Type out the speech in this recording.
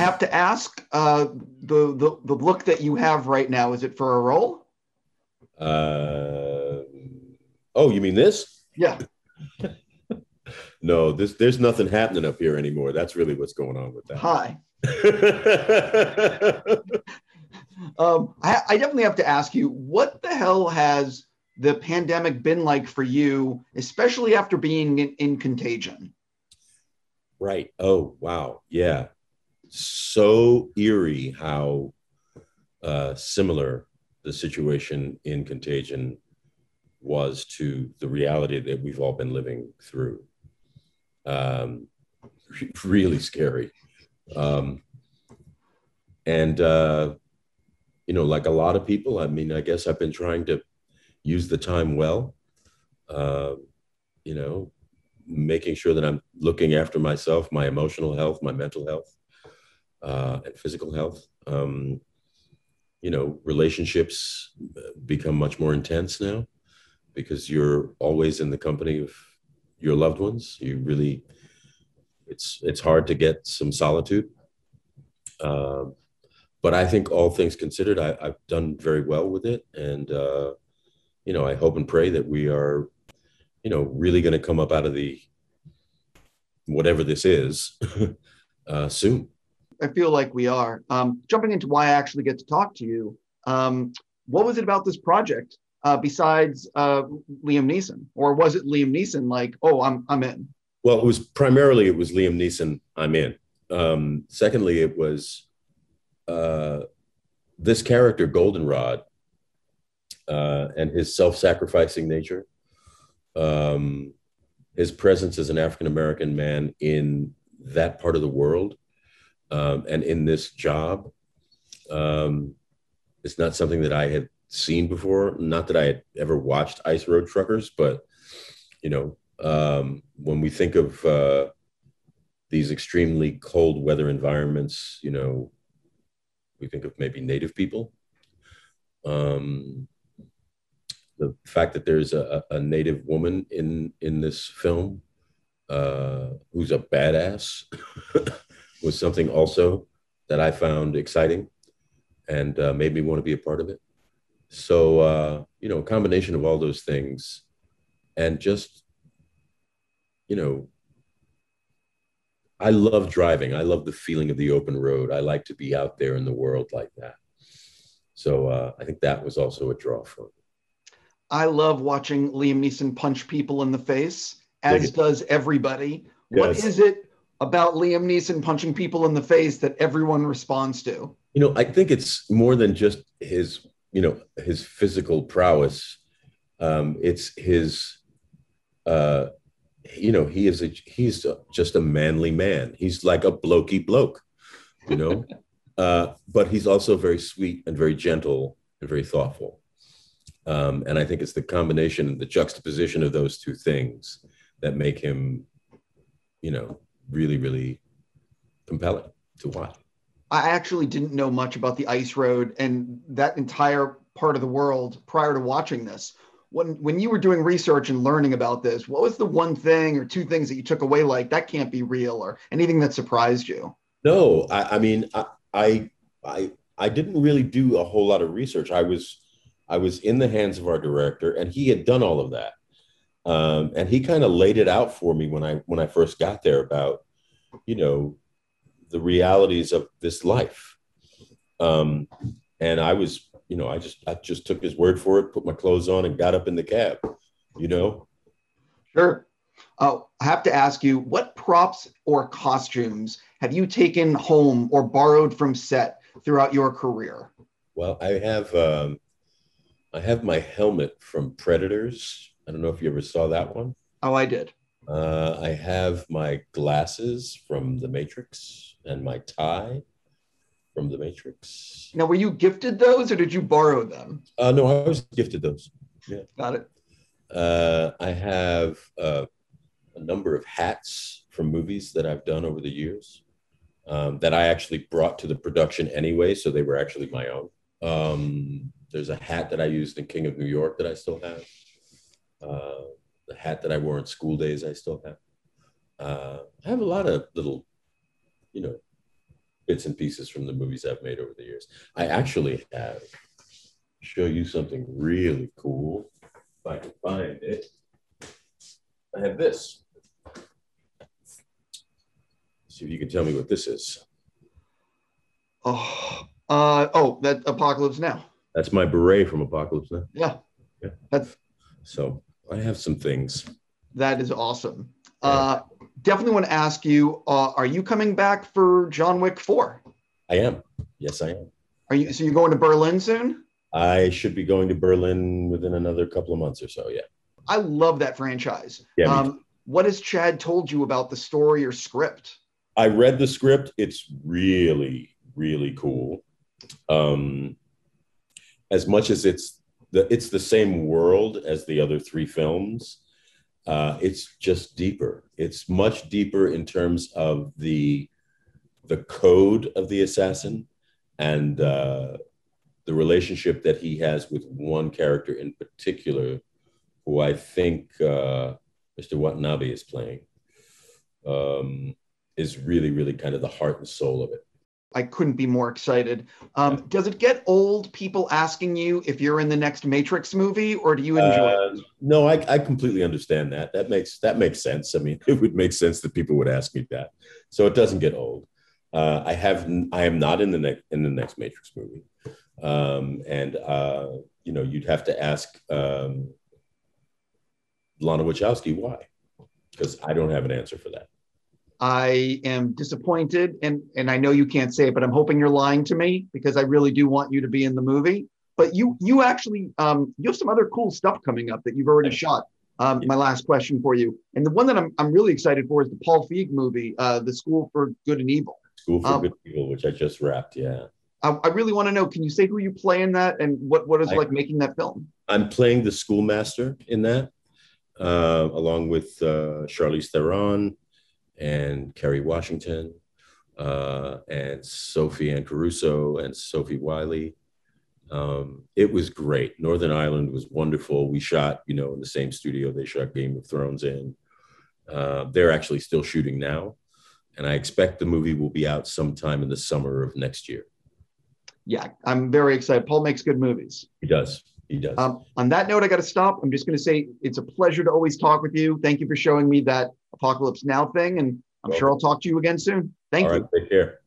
have to ask, the look that you have right now, is it for a role? Uh, oh, you mean this? Yeah. No, there's nothing happening up here anymore. That's really what's going on with that. Hi. I definitely have to ask you, what the hell has the pandemic been like for you, especially after being in Contagion? Right. Oh, wow. Yeah. So eerie how similar the situation in Contagion was to the reality that we've all been living through. Um, really scary. Um, and, like a lot of people, I mean, I guess I've been trying to use the time well, uh, you know, making sure that I'm looking after myself, my emotional health, my mental health, and physical health. Relationships become much more intense now because you're always in the company of your loved ones. It's hard to get some solitude. Um, but I think all things considered, I've done very well with it. And, I hope and pray that we are, really going to come up out of the whatever this is soon. I feel like we are. Jumping into why I actually get to talk to you, what was it about this project besides Liam Neeson? Or was it Liam Neeson like, oh, I'm in? Well, it was Liam Neeson. I'm in. Secondly, it was uh, this character Goldenrod and his self-sacrificing nature, um, his presence as an African American man in that part of the world, and in this job. Um, it's not something that I had seen before. Not that I had ever watched Ice Road Truckers, but when we think of these extremely cold weather environments, we think of maybe native people. Um, the fact that there's a native woman in this film who's a badass was something also that I found exciting and made me want to be a part of it. So, a combination of all those things and just, you know, I love driving. I love the feeling of the open road. I like to be out there in the world like that. So I think that was also a draw for me. I love watching Liam Neeson punch people in the face, Dig as it. does everybody. What Yes. is it about Liam Neeson punching people in the face that everyone responds to? I think it's more than just his physical prowess. It's his, uh, he's just a manly man. He's like a blokey bloke, you know, but he's also very sweet and very gentle and very thoughtful. And I think it's the combination, the juxtaposition of those two things that make him, really, really compelling to watch. I actually didn't know much about the ice road and that entire part of the world prior to watching this. When you were doing research and learning about this, what was the one thing or two things that you took away like that can't be real or anything that surprised you? No, I mean, I, I didn't really do a whole lot of research. I was in the hands of our director, and he had done all of that. And he kind of laid it out for me when I first got there about, you know, the realities of this life. Um, and I just took his word for it, put my clothes on, and got up in the cab. You know, Sure. I have to ask you, what props or costumes have you taken home or borrowed from set throughout your career? well, I have my helmet from Predators. I don't know if you ever saw that one. Oh, I did. I have my glasses from The Matrix and my tie from The Matrix. Now, were you gifted those or did you borrow them? No, I was gifted those. Yeah. Got it. I have a number of hats from movies that I've done over the years that I actually brought to the production anyway, so they were actually my own. There's a hat that I used in King of New York that I still have. Uh, the hat that I wore in School Days, I still have. I have a lot of little, you know, bits and pieces from the movies I've made over the years. I actually have show you something really cool. If I can find it, I have this. See if you can tell me what this is. That Apocalypse Now. That's my beret from Apocalypse Now. Yeah. That's so I have some things. That is awesome. Yeah. Definitely want to ask you, are you coming back for John Wick 4? I am. Yes, I am. So you're going to Berlin soon? I should be going to Berlin within another couple of months or so, yeah. I love that franchise. Yeah, what has Chad told you about the story or script? I read the script. It's really, really cool. As much as it's the same world as the other three films, it's just deeper. It's much deeper in terms of the code of the assassin and the relationship that he has with one character in particular, who I think Mr. Watanabe is playing, is really, really kind of the heart and soul of it. I couldn't be more excited. Does it get old people asking you if you're in the next Matrix movie, or do you enjoy it? No, I completely understand that. That makes sense. I mean, it would make sense that people would ask me that. So it doesn't get old. I am not in the next Matrix movie. You'd have to ask Lana Wachowski why, because I don't have an answer for that. I am disappointed, and I know you can't say it, but I'm hoping you're lying to me, because I really do want you to be in the movie. But you actually you have some other cool stuff coming up that you've already shot. My last question for you, and the one that I'm really excited for, is the Paul Feig movie, The School for Good and Evil. School for Good and Evil, which I just wrapped. Yeah. I really want to know, can you say who you play in that, and what is it like making that film? I'm playing the schoolmaster in that, along with Charlize Theron and Kerry Washington, and Sophie Ann Caruso and Sophie Wiley. It was great. Northern Ireland was wonderful. We shot, in the same studio they shot Game of Thrones in. They're actually still shooting now, and I expect the movie will be out sometime in the summer of next year. Yeah, I'm very excited. Paul makes good movies. He does. On that note, I got to stop. I'm just going to say it's a pleasure to always talk with you. Thank you for showing me that Apocalypse Now thing, and I'm sure I'll talk to you again soon. Thank you. All right, take care.